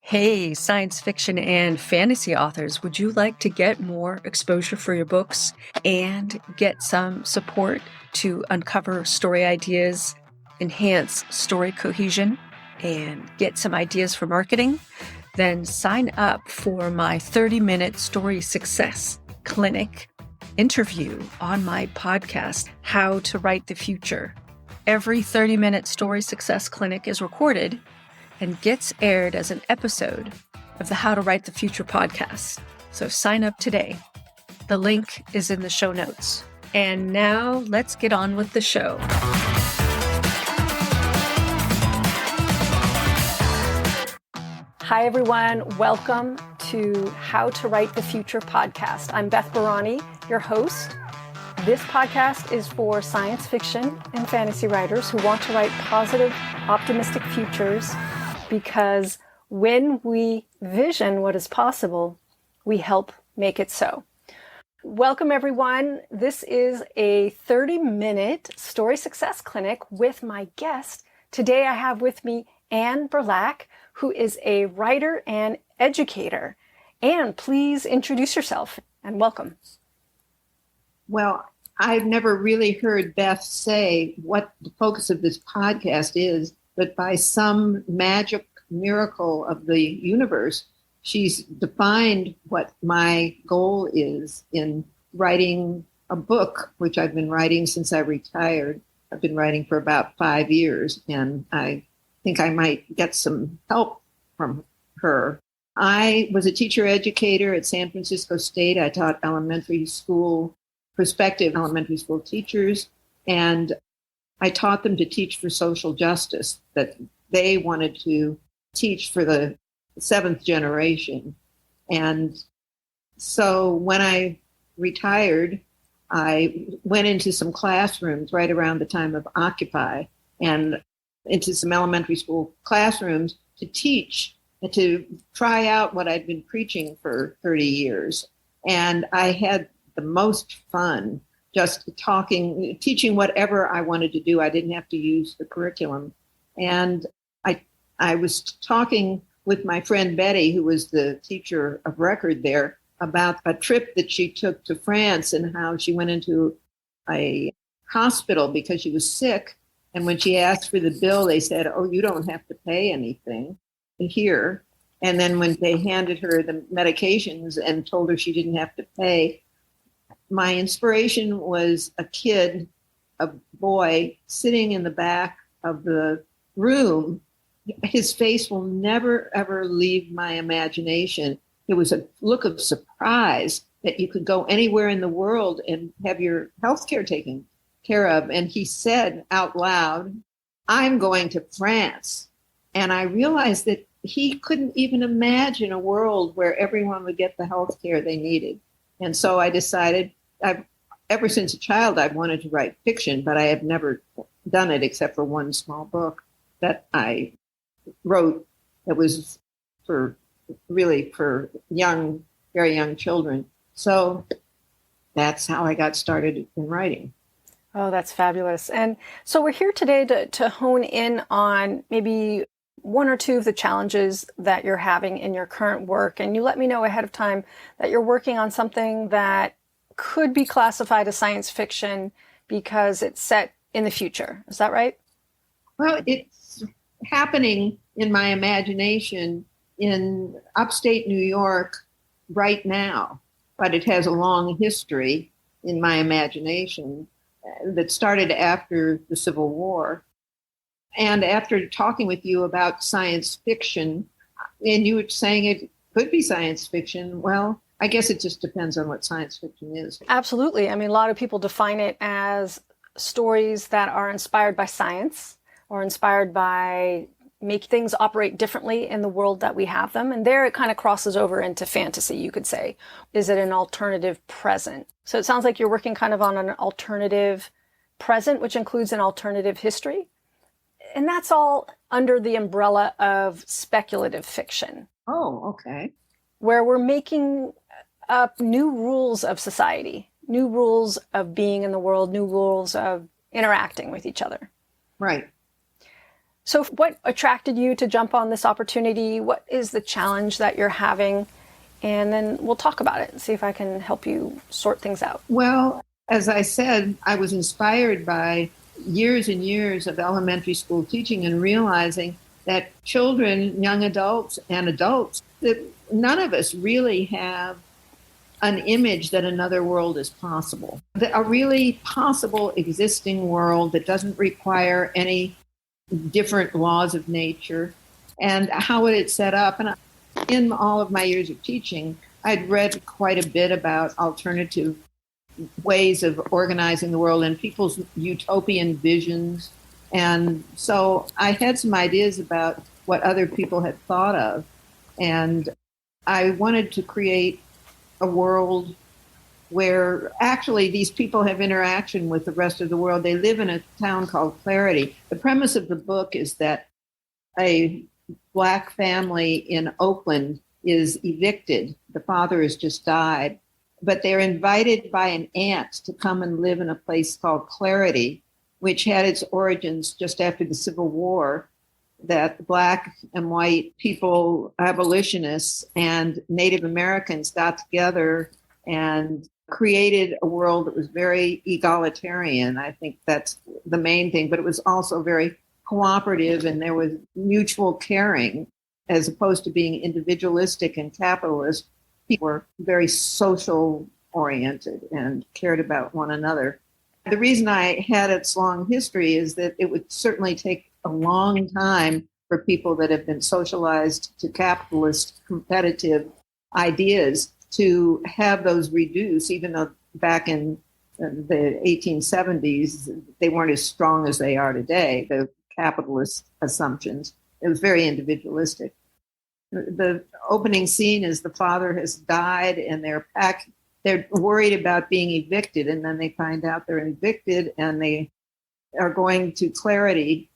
Hey, science fiction and fantasy authors, would you like to get more exposure for your books and get some support to uncover story ideas, enhance story cohesion, and get some ideas for marketing? Then sign up for my 30-minute story success clinic interview on my podcast, How to Write the Future. Every 30-minute story success clinic is recorded and gets aired as an episode of the How to Write the Future podcast. So sign up today. The link is in the show notes. And now let's get on with the show. Hi, everyone. Welcome to How to Write the Future podcast. I'm Beth Barany, your host. This podcast is for science fiction and fantasy writers who want to write positive, optimistic futures, because when we vision what is possible, we help make it so. Welcome, everyone. This is a 30-minute story success clinic with my guest. Today I have with me Anne Berlak, who is a writer and educator. Anne, please introduce yourself and welcome. Well, I've never really heard Beth say what the focus of this podcast is, but by some magic miracle of the universe, she's defined what my goal is in writing a book, which I've been writing since I retired. I've been writing for about 5 years, and I think I might get some help from her. I was a teacher educator at San Francisco State. I taught elementary school, prospective elementary school teachers, and I taught them to teach for social justice, that they wanted to teach for the seventh generation. And so when I retired, I went into some classrooms right around the time of Occupy and into some elementary school classrooms to teach and to try out what I'd been preaching for 30 years. And I had the most fun just teaching whatever I wanted to do. I didn't have to use the curriculum. And I was talking with my friend Betty, who was the teacher of record there, about a trip that she took to France and how she went into a hospital because she was sick. And when she asked for the bill, they said, "Oh, you don't have to pay anything here." And then when they handed her the medications and told her she didn't have to pay, my inspiration was a boy sitting in the back of the room. His face will never, ever leave my imagination. It was a look of surprise that you could go anywhere in the world and have your health care taken care of. And he said out loud, "I'm going to France." And I realized that he couldn't even imagine a world where everyone would get the health care they needed. And so I decided, ever since a child, I've wanted to write fiction, but I have never done it except for one small book that I wrote that was for young, very young children. So that's how I got started in writing. Oh, that's fabulous. And so we're here today to hone in on maybe one or two of the challenges that you're having in your current work. And you let me know ahead of time that you're working on something that could be classified as science fiction because it's set in the future. Is that right? Well, it's happening in my imagination in upstate New York right now, but it has a long history in my imagination that started after the Civil War. And after talking with you about science fiction, and you were saying it could be science fiction, well, I guess it just depends on what science fiction is. Absolutely. I mean, a lot of people define it as stories that are inspired by science or inspired by make things operate differently in the world that we have them. And there it kind of crosses over into fantasy, you could say. Is it an alternative present? So it sounds like you're working kind of on an alternative present, which includes an alternative history. And that's all under the umbrella of speculative fiction. Oh, okay. Where we're making up new rules of society, new rules of being in the world, new rules of interacting with each other. Right. So what attracted you to jump on this opportunity? What is the challenge that you're having? And then we'll talk about it and see if I can help you sort things out. Well, as I said, I was inspired by years and years of elementary school teaching and realizing that children, young adults, and adults, that none of us really have an image that another world is possible, that a really possible existing world that doesn't require any different laws of nature, and how would it set up. And in all of my years of teaching, I'd read quite a bit about alternative ways of organizing the world and people's utopian visions. And so I had some ideas about what other people had thought of. And I wanted to create a world where actually these people have interaction with the rest of the world. They live in a town called Clarity. The premise of the book is that a Black family in Oakland is evicted. The father has just died, but they're invited by an aunt to come and live in a place called Clarity, which had its origins just after the Civil War, that Black and white people, abolitionists and Native Americans got together and created a world that was very egalitarian. I think that's the main thing, but it was also very cooperative, and there was mutual caring as opposed to being individualistic and capitalist. People were very social oriented and cared about one another. The reason I had its long history is that it would certainly take a long time for people that have been socialized to capitalist competitive ideas to have those reduce, even though back in the 1870s, they weren't as strong as they are today, the capitalist assumptions. It was very individualistic. The opening scene is the father has died and they're worried about being evicted, and then they find out they're evicted and they are going to Clarity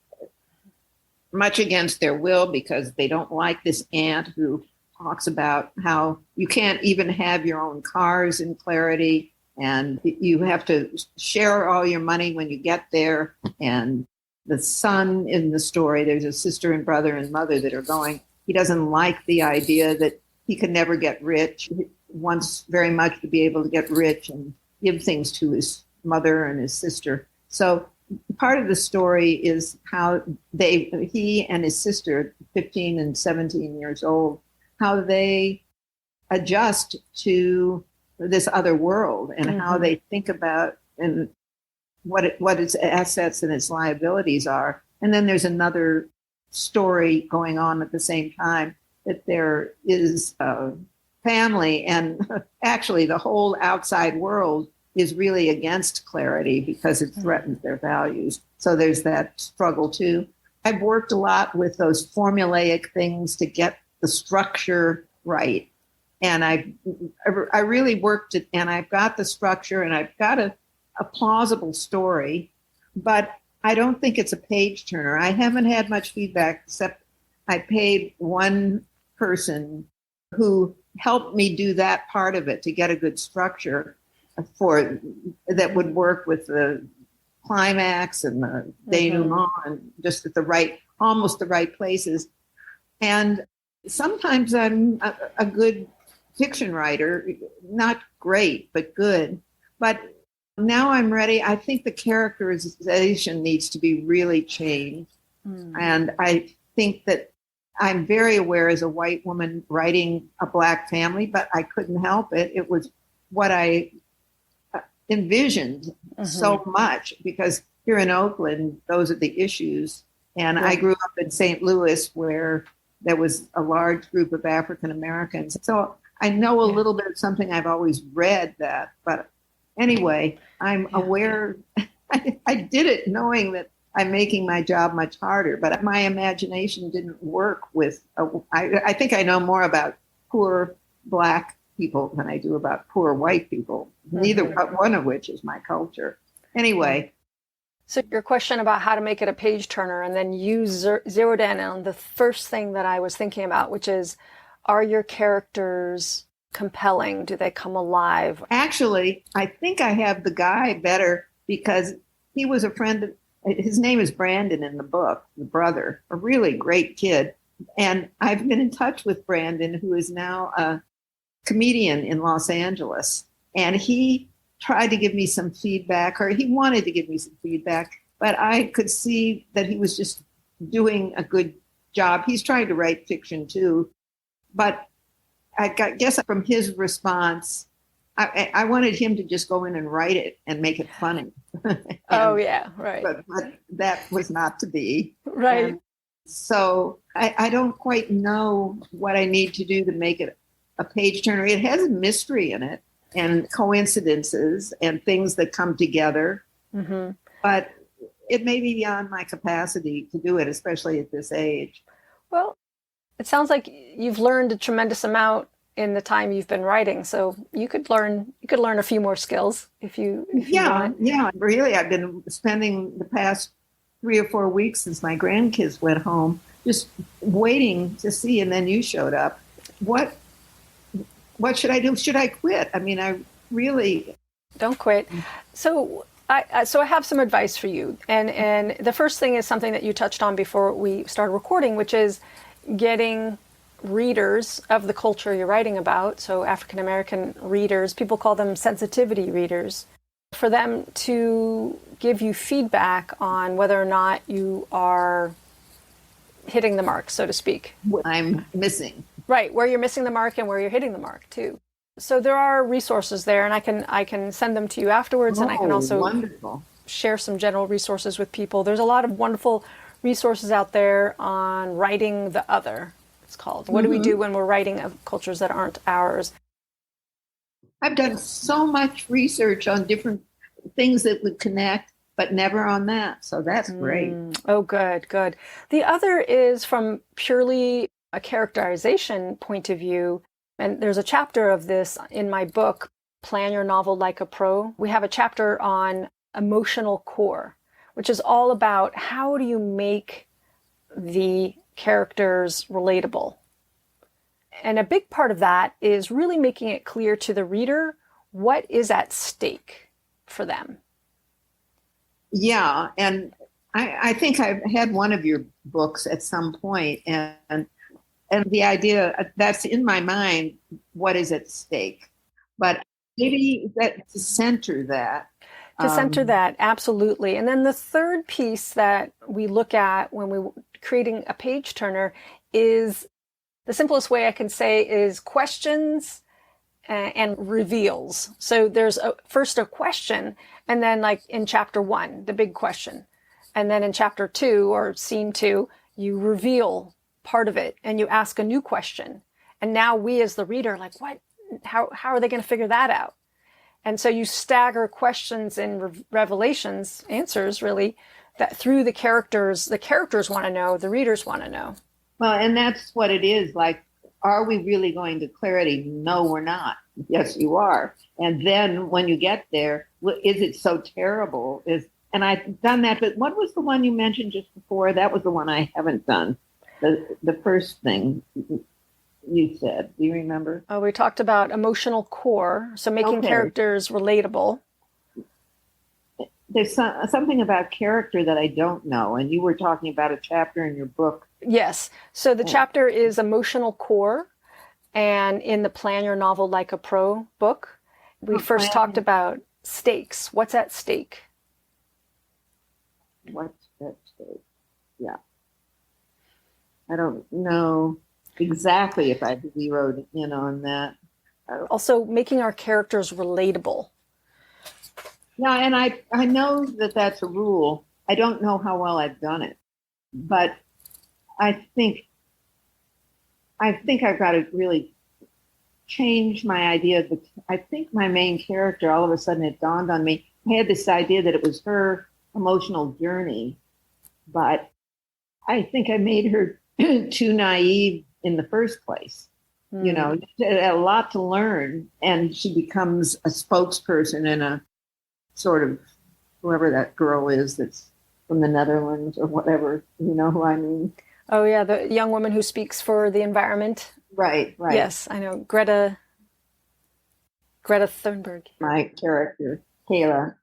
much against their will because they don't like this aunt who talks about how you can't even have your own cars in Clarity and you have to share all your money when you get there. And the son in the story, there's a sister and brother and mother that are going. He doesn't like the idea that he can never get rich. He wants very much to be able to get rich and give things to his mother and his sister. So part of the story is how he and his sister, 15 and 17 years old, how they adjust to this other world and how they think about and what its assets and its liabilities are. And then there's another story going on at the same time, that there is a family, and actually the whole outside world is really against Clarity because it threatens their values. So there's that struggle too. I've worked a lot with those formulaic things to get the structure right. And I really worked it, and I've got the structure and I've got a plausible story, but I don't think it's a page turner. I haven't had much feedback, except I paid one person who helped me do that part of it to get a good structure for that would work with the climax and the denouement and just at almost the right places. And sometimes I'm a good fiction writer, not great, but good. But now I'm ready. I think the characterization needs to be really changed. And I think that I'm very aware as a white woman writing a Black family, but I couldn't help it. It was what I envisioned so much, because here in Oakland, those are the issues. And I grew up in St. Louis, where there was a large group of African Americans. So I know a little bit of something I've always read that, but anyway, I'm aware. I did it knowing that I'm making my job much harder, but my imagination didn't work with, I think I know more about poor Black people than I do about poor white people, neither one of which is my culture. Anyway. So your question about how to make it a page turner, and then you zeroed in on the first thing that I was thinking about, which is, are your characters compelling? Do they come alive? Actually, I think I have the guy better because he was a friend His name is Brandon in the book, the brother, a really great kid. And I've been in touch with Brandon, who is now a comedian in Los Angeles. And he tried to give me some feedback, or he wanted to give me some feedback, but I could see that he was just doing a good job. He's trying to write fiction too. But guess from his response, I wanted him to just go in and write it and make it funny. Oh, yeah, right. But that was not to be. Right. And so I don't quite know what I need to do to make it a page turner. It has a mystery in it and coincidences and things that come together. Mm-hmm. But it may be beyond my capacity to do it, especially at this age. Well, it sounds like you've learned a tremendous amount in the time you've been writing. So you could learn a few more skills if you want. Yeah. Really, I've been spending the past 3 or 4 weeks since my grandkids went home, just waiting to see. And then you showed up. What should I do? Should I quit? I mean, I really don't quit. So I have some advice for you. And the first thing is something that you touched on before we started recording, which is getting readers of the culture you're writing about, so African American readers, people call them sensitivity readers, for them to give you feedback on whether or not you are hitting the mark, so to speak. What I'm missing. Right, where you're missing the mark and where you're hitting the mark too. So there are resources there, and I can send them to you afterwards, and I can also share some general resources with people. There's a lot of wonderful resources out there on writing the other. It's called. What do we do when we're writing of cultures that aren't ours? I've done so much research on different things that would connect, but never on that. So that's great. Oh, good. The other is from purely a characterization point of view. And there's a chapter of this in my book, Plan Your Novel Like a Pro. We have a chapter on emotional core, which is all about how do you make the characters relatable. And a big part of that is really making it clear to the reader what is at stake for them. Yeah, and I think I've had one of your books at some point, and the idea that's in my mind, what is at stake. But maybe to center that. Absolutely. And then the third piece that we look at when we're creating a page turner is, the simplest way I can say is questions and reveals. So there's first a question, and then like in chapter 1, the big question. And then in chapter 2 or scene 2, you reveal part of it and you ask a new question. And now we as the reader, like, what? How are they going to figure that out? And so you stagger questions and revelations, answers really, that through the characters want to know, the readers want to know. Well, and that's what it is. Like, are we really going to clarity? No, we're not. Yes, you are. And then when you get there, is it so terrible? And I've done that, but what was the one you mentioned just before? That was the one I haven't done. The first thing you said. Do you remember? Oh, we talked about emotional core, so making characters relatable. There's something about character that I don't know, and you were talking about a chapter in your book. Yes, so the chapter is emotional core, and in the Plan Your Novel Like a Pro book, we first talked about stakes. What's at stake? What's at stake? Yeah. I don't know exactly if I've zeroed in on that. Also, making our characters relatable. Yeah, and I know that that's a rule. I don't know how well I've done it, but I think I've got to really change my idea. I think my main character, all of a sudden it dawned on me, I had this idea that it was her emotional journey, but I think I made her too naive in the first place. You know, a lot to learn, and she becomes a spokesperson and a sort of whoever that girl is that's from the Netherlands or whatever. You know who I mean? Oh yeah, the young woman who speaks for the environment. Right. Yes, I know. Greta Thunberg. My character, Kayla,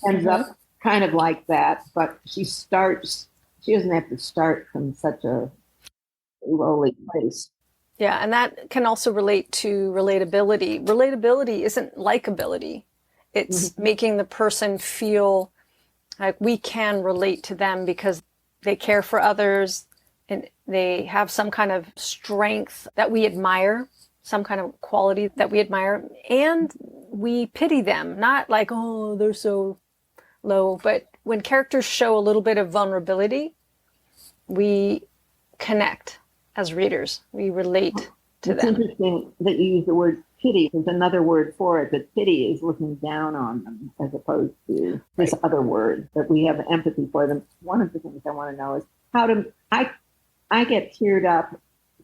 ends up kind of like that, but she doesn't have to start from such a lowly place. Yeah, and that can also relate to relatability. Relatability isn't likability. It's making the person feel like we can relate to them because they care for others and they have some kind of strength that we admire, some kind of quality that we admire, and we pity them, not like, oh, they're so low, but when characters show a little bit of vulnerability, we connect as readers. We relate to It's them. interesting that you use the word pity. There's another word for it, but pity is looking down on them as opposed to this other word that we have empathy for them. One of the things I want to know is I get teared up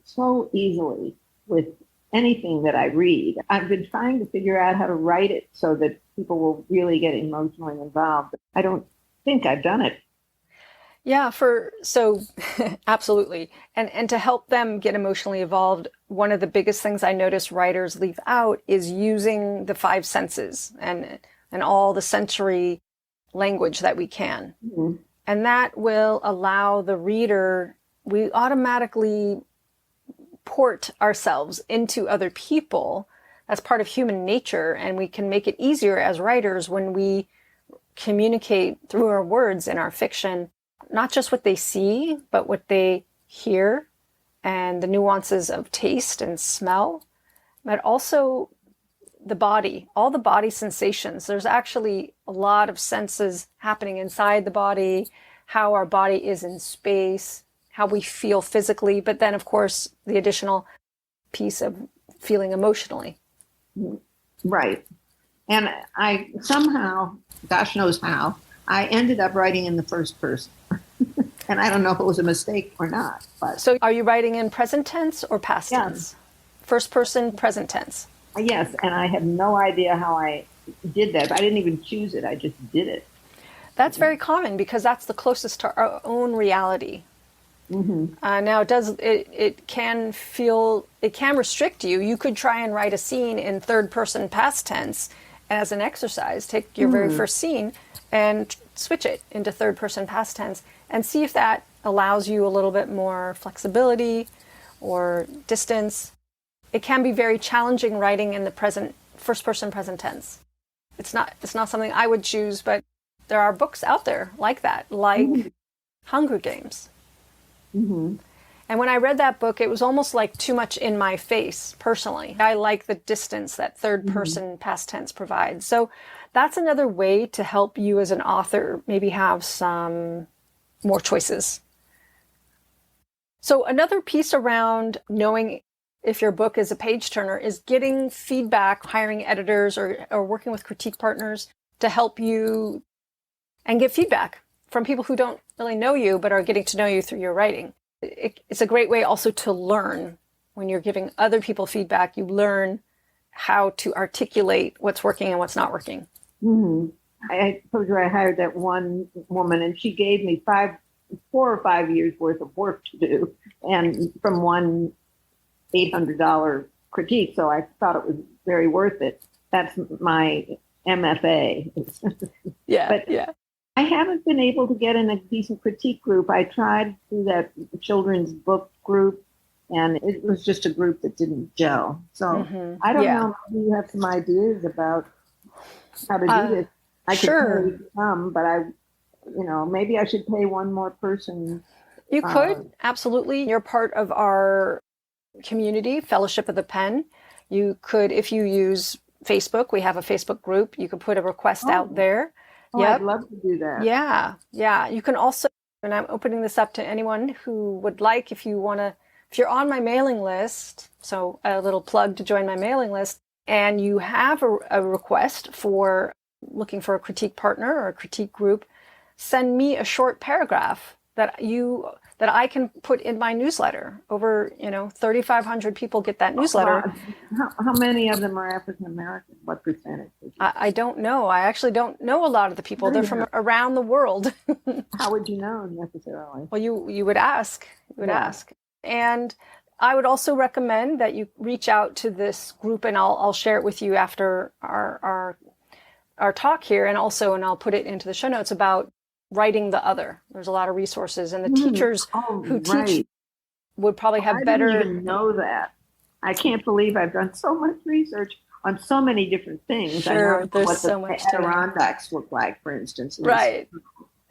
so easily with anything that I read. I've been trying to figure out how to write it so that people will really get emotionally involved. I don't think I've done it. Yeah, absolutely. And to help them get emotionally involved, one of the biggest things I notice writers leave out is using the five senses and all the sensory language that we can. Mm-hmm. And that will allow the reader, we automatically port ourselves into other people. That's part of human nature, and we can make it easier as writers when we communicate through our words in our fiction, not just what they see, but what they hear and the nuances of taste and smell, but also the body, all the body sensations. There's actually a lot of senses happening inside the body, how our body is in space, how we feel physically, but then, of course, the additional piece of feeling emotionally. Right. And I somehow, gosh knows how, I ended up writing in the first person. And I don't know if it was a mistake or not. But so are you writing in present tense or past tense? First person, present tense. Yes, and I have no idea how I did that. I didn't even choose it. I just did it. That's very common because that's the closest to our own reality. Mm-hmm. Now, it can restrict you. You could try and write a scene in third person past tense as an exercise. Take your very first scene and switch it into third person past tense and see if that allows you a little bit more flexibility or distance. It can be very challenging writing in the first person present tense. It's not something I would choose, but there are books out there like that, like Hunger Games. Mm-hmm. And when I read that book, it was almost like too much in my face, personally. I like the distance that third person past tense provides. So that's another way to help you as an author maybe have some more choices. So another piece around knowing if your book is a page turner is getting feedback, hiring editors or working with critique partners to help you and get feedback from people who don't really know you but are getting to know you through your writing. It's a great way also to learn. When you're giving other people feedback, you learn how to articulate what's working and what's not working. Mm-hmm. I told you I hired that one woman, and she gave me 4 or 5 years worth of work to do, and from one $800 critique. So I thought it was very worth it. That's my MFA. Yeah. I haven't been able to get in a decent critique group. I tried through that children's book group, and it was just a group that didn't gel. So I don't know if you have some ideas about how to do this. I could pay some, but maybe I should pay one more person. You could, absolutely. You're part of our community, Fellowship of the Pen. You could, if you use Facebook, we have a Facebook group, you could put a request out there. Oh, yep. I'd love to do that. Yeah. You can also, and I'm opening this up to anyone who would like, if you're on my mailing list, so a little plug to join my mailing list, and you have a request for looking for a critique partner or a critique group, send me a short paragraph that I can put in my newsletter. Over 3,500 people get that newsletter. How many of them are African American? What percentage? I don't know. I actually don't know a lot of the people. They're from around the world. How would you know necessarily? Well, you would ask. Ask. And I would also recommend that you reach out to this group, and I'll share it with you after our our talk here, and I'll put it into the show notes, about writing the other. There's a lot of resources, and the teachers who teach would probably have better. I didn't even know that. I can't believe I've done so much research on so many different things. Sure, I know there's what so the much Adirondacks look like, for instance. Right.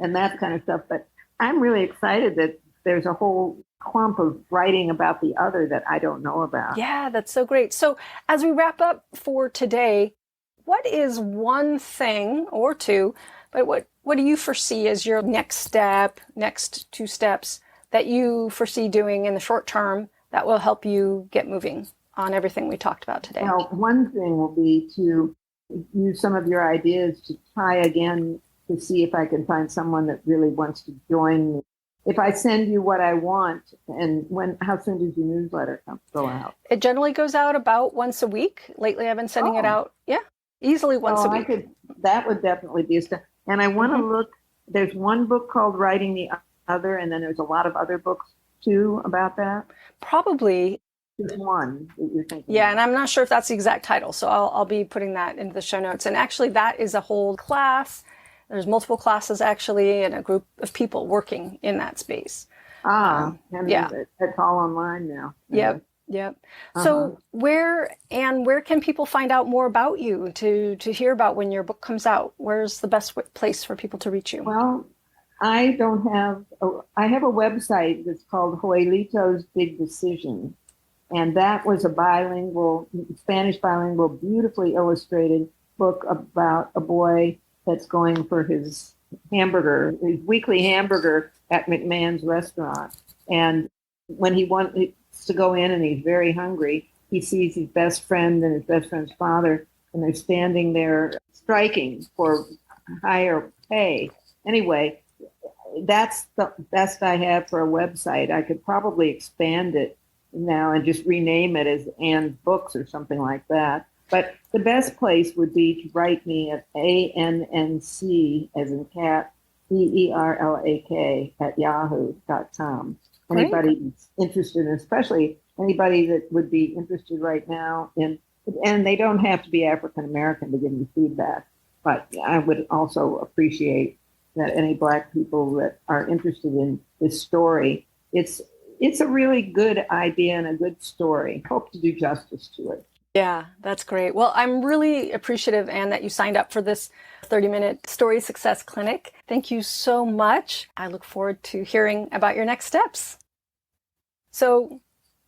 And that kind of stuff. But I'm really excited that there's a whole clump of writing about the other that I don't know about. Yeah, that's so great. So as we wrap up for today, what is one thing or two, but what do you foresee as your next step, next two steps that you foresee doing in the short term that will help you get moving on everything we talked about today? Well, one thing will be to use some of your ideas to try again to see if I can find someone that really wants to join me. If I send you what I want, and how soon does your newsletter go out? It generally goes out about once a week. Lately, I've been sending it out, easily once a week. That would definitely be a step. And I want to look, there's one book called Writing the Other, and then there's a lot of other books too about that. Probably. There's one that you're thinking. Yeah, and I'm not sure if that's the exact title, so I'll be putting that into the show notes. And actually, that is a whole class. There's multiple classes actually, and a group of people working in that space. It's all online now. Yep. So where can people find out more about you, to hear about when your book comes out? Where's the best place for people to reach you? Well, I have a website that's called Joelito's Big Decision. And that was a Spanish bilingual, beautifully illustrated book about a boy that's going for his weekly hamburger at McMahon's restaurant. And when he wants to go in and he's very hungry, he sees his best friend and his best friend's father, and they're standing there striking for higher pay. Anyway, that's the best I have for a website. I could probably expand it now and just rename it as Ann's Books or something like that. But the best place would be to write me at ANNC, as in cat, BERLAK at yahoo.com. Anybody who's interested, especially anybody that would be interested right now and they don't have to be African American to give me feedback, but I would also appreciate that any Black people that are interested in this story. It's a really good idea and a good story. Hope to do justice to it. Yeah, that's great. Well, I'm really appreciative, Anne, that you signed up for this 30-minute Story Success Clinic. Thank you so much. I look forward to hearing about your next steps. So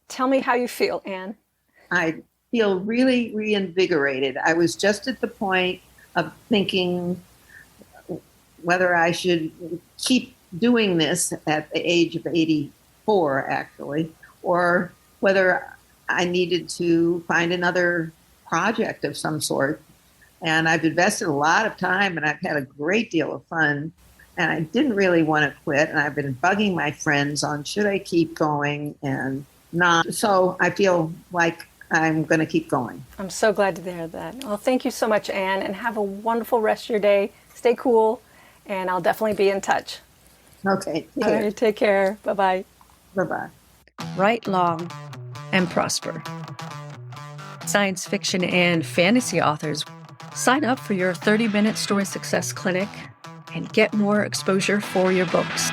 tell me how you feel, Anne. I feel really reinvigorated. I was just at the point of thinking whether I should keep doing this at the age of 84, actually, or whether I needed to find another project of some sort. And I've invested a lot of time and I've had a great deal of fun. And I didn't really want to quit. And I've been bugging my friends on should I keep going and not. So I feel like I'm going to keep going. I'm so glad to hear that. Well, thank you so much, Anne, and have a wonderful rest of your day. Stay cool, and I'll definitely be in touch. Okay. All right, take care. Bye-bye. Bye-bye. Write long and prosper. Science fiction and fantasy authors, sign up for your 30-minute Story Success Clinic and get more exposure for your books.